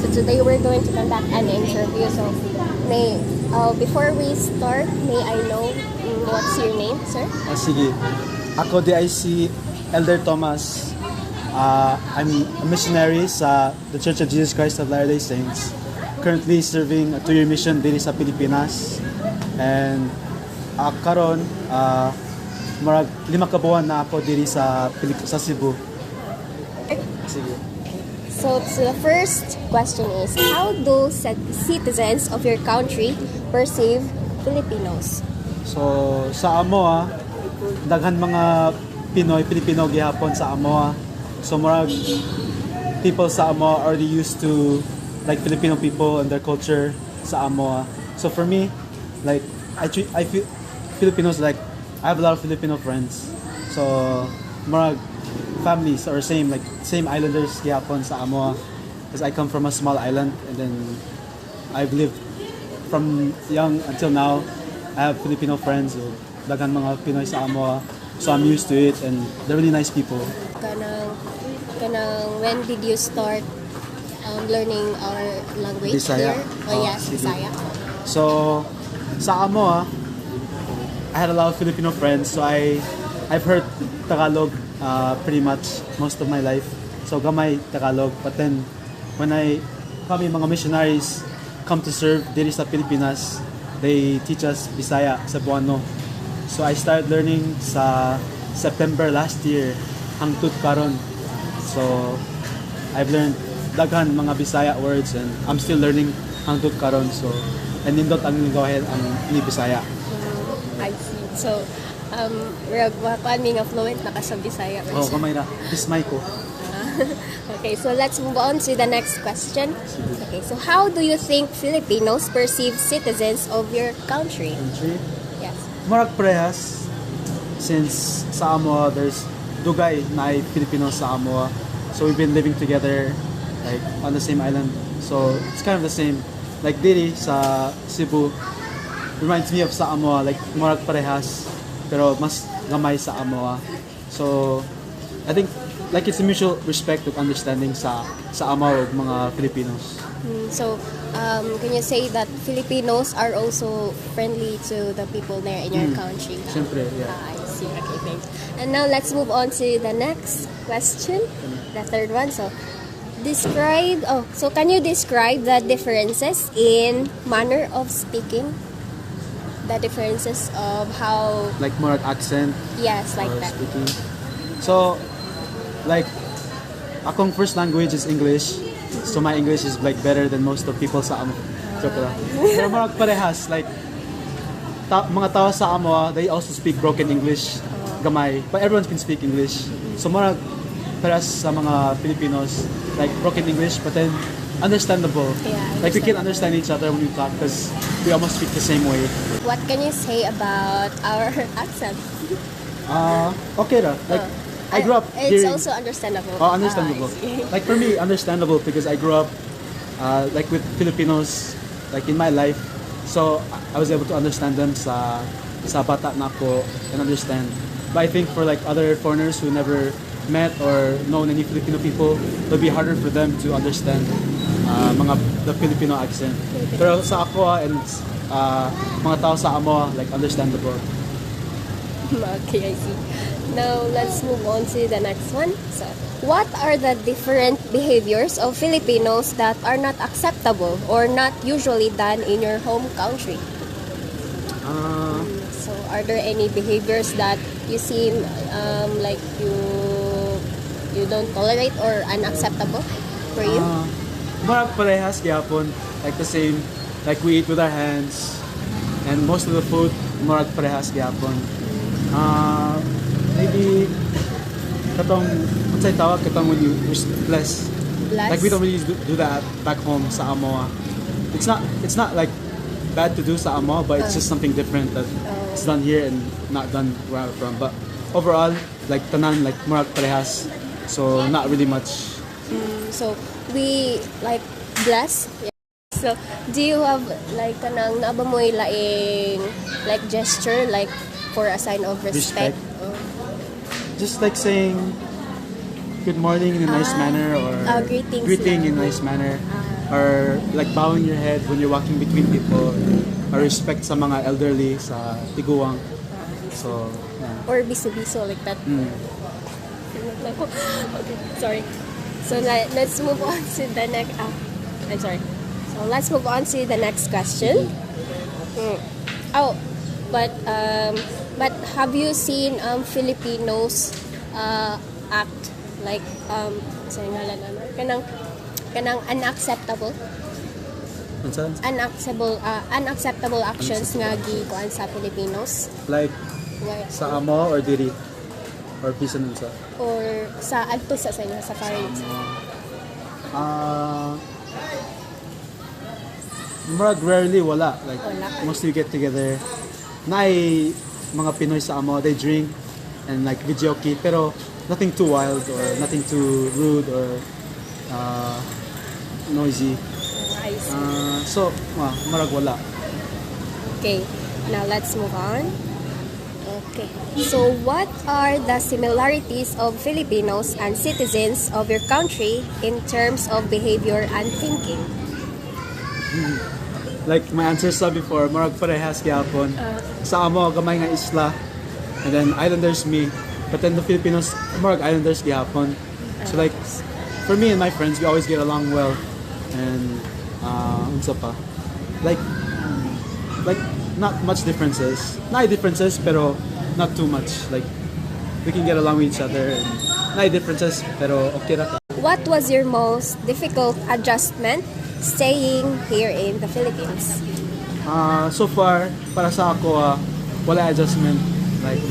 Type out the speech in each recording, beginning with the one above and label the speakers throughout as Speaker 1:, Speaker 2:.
Speaker 1: So today we're going to conduct an interview. So before we start, may I know what's your name, sir?
Speaker 2: Sige. Ako di ay si Elder Thomas. I'm a missionary sa the Church of Jesus Christ of Latter-day Saints. Currently serving a 2-year mission dito sa Pilipinas. And karon marag 5 ka buwan na ako diri sa Cebu. Sige.
Speaker 1: So the first question is, how do citizens of your country perceive Filipinos?
Speaker 2: So sa amo daghan mga Pilipino gihapon sa amo. So marag people sa amo are already used to like Filipino people and their culture sa amo. So for me, like I feel Filipinos, like I have a lot of Filipino friends. So marag families are same islanders gihapon sa amo, because I come from a small island, and then I've lived from young until now. I have Filipino friends, so daghan mga Pinoy sa amo, so I'm used to it, and they're really nice people.
Speaker 1: When did you start learning our language
Speaker 2: Bisaya.
Speaker 1: here? Oh yes,
Speaker 2: Sige.
Speaker 1: Bisaya.
Speaker 2: So sa amo I had a lot of Filipino friends, so I've heard Tagalog pretty much most of my life. So gamay Tagalog, but then when kami mga missionaries come to serve diri sa Pilipinas, they teach us Bisaya, Cebuano. So I started learning sa September last year hangtod karon. So I've learned daghan mga Bisaya words, and I'm still learning hangtod karon. So and nindot ang lingwahe ang ni Bisaya.
Speaker 1: I see. So we're nga fluent na ka sa Bisaya.
Speaker 2: Oh, kamay na. Bismay ko.
Speaker 1: Okay, so let's move on to the next question. Okay, so how do you think Filipinos perceive citizens of your country? Yes.
Speaker 2: Marag parehas, since sa amo there's dugay na ay Filipino sa amo, so we've been living together like on the same island, so it's kind of the same. Like diri sa Cebu reminds me of sa amo, like marag parehas pero mas gamay sa amo. So I think like it's a mutual respect and understanding sa amo ug mga Filipinos.
Speaker 1: So, can you say that Filipinos are also friendly to the people there in your country?
Speaker 2: Siyempre, yeah.
Speaker 1: I see. Okay, thanks. And now let's move on to the next question, the third one. So, can you describe the differences in manner of speaking? The differences of how...
Speaker 2: Like more accent?
Speaker 1: Yes, like that.
Speaker 2: Speaking. So, like, akong first language is English. So my English is like better than most of people sa amo. Pero marag parehas, like mga tao sa amo, they also speak broken English, gamay. But everyone can speak English. So marag parehas sa mga Filipinos, like broken English, but then understandable.
Speaker 1: Yeah,
Speaker 2: like we can understand each other when we talk because we almost speak the same way.
Speaker 1: What can you say about our accent?
Speaker 2: Okay ra. Like I grew up
Speaker 1: It's
Speaker 2: hearing...
Speaker 1: also understandable.
Speaker 2: Oh, understandable. Like for me, understandable because I grew up like with Filipinos like in my life. So I was able to understand them sa bata na ako and understand. But I think for like other foreigners who never met or known any Filipino people, it'll be harder for them to understand the Filipino accent. Pero sa ako and mga tao sa amo, like understandable.
Speaker 1: Okay, I see. Now, let's move on to the next one. So, what are the different behaviors of Filipinos that are not acceptable or not usually done in your home country? So, are there any behaviors that you seem like you don't tolerate or unacceptable for you?
Speaker 2: Marag parehas gyapon, like the same, like we eat with our hands, and most of the food marag parehas gyapon. Maybe katong unsay tawag katong when you bless. Like we don't really do that back home sa amo. It's not like bad to do sa amo, but it's just something different that it's done here and not done where I'm from. But overall, like tanan like murag parehas, so not really much.
Speaker 1: So we like bless. Yeah. So do you have like kanang naaba mo laing like gesture like for a sign of respect?
Speaker 2: just like saying good morning in a nice manner, or
Speaker 1: greetings
Speaker 2: in a nice manner, or like bowing your head when you're walking between people, or respect sa mga elderly sa tiguang. So, yeah.
Speaker 1: Or biso-biso like that. Okay, sorry. So let's move on to the next. I'm sorry. So let's move on to the next question. Oh, but have you seen Filipinos act like sa ngalan kanang unacceptable unacceptable actions nga gikuan sa Filipinos?
Speaker 2: Like sa amo or diri or bisan unsa?
Speaker 1: Or sa adto sa inyo sa parents?
Speaker 2: Murag rarely wala. Like
Speaker 1: Wala.
Speaker 2: mostly get together. Naay mga Pinoy sa amo, they drink and like videoke, pero nothing too wild or nothing too rude or noisy.
Speaker 1: I see.
Speaker 2: So, murag wala.
Speaker 1: Okay, now let's move on. Okay, so what are the similarities of Filipinos and citizens of your country in terms of behavior and thinking?
Speaker 2: Like my answer sa before, murag parehas gyapon. Sa amo gamay nga isla, and then islanders me. But then the Filipinos, murag islanders gyapon. So like for me and my friends, we always get along well. And unsa pa? Like not much differences. Not differences pero not too much. Like we can get along with each other, and not differences pero okay ra.
Speaker 1: What was your most difficult adjustment staying here in the Philippines?
Speaker 2: So far, para sa ako, wala adjustment. Like,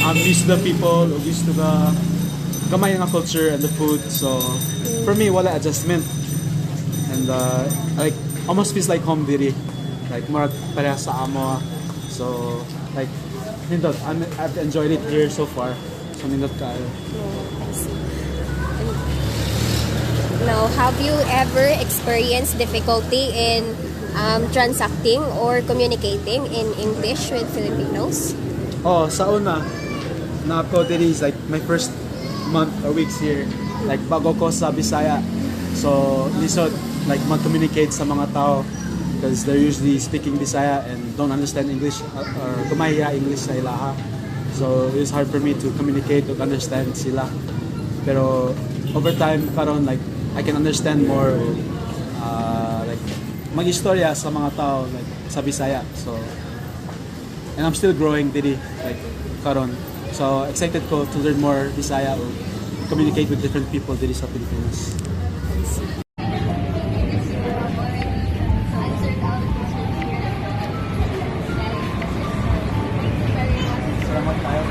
Speaker 2: I'm used to the people, used to the gamay nga culture and the food. So, for me, wala adjustment. And, like, almost feels like home diri. Like, more pareha sa amo. So, like, nindot, I've enjoyed it here so far. So, nindot kayo.
Speaker 1: I see. Now, have you ever experienced difficulty in transacting or communicating in English with Filipinos?
Speaker 2: Sa una, na ako diri is like my first month or weeks here. Like bago ko sa Bisaya. So, lisod like mag-communicate sa mga tao because they're usually speaking Bisaya and don't understand English or kumahiya English sa ilaha. So, it's hard for me to communicate or understand sila. Pero over time, karon like I can understand more, like mag-istorya sa mga tao like sa Bisaya. So, and I'm still growing diri like karon. So excited ko to learn more Bisaya or communicate with different people diri sa Pilipinas. Salamat tayo.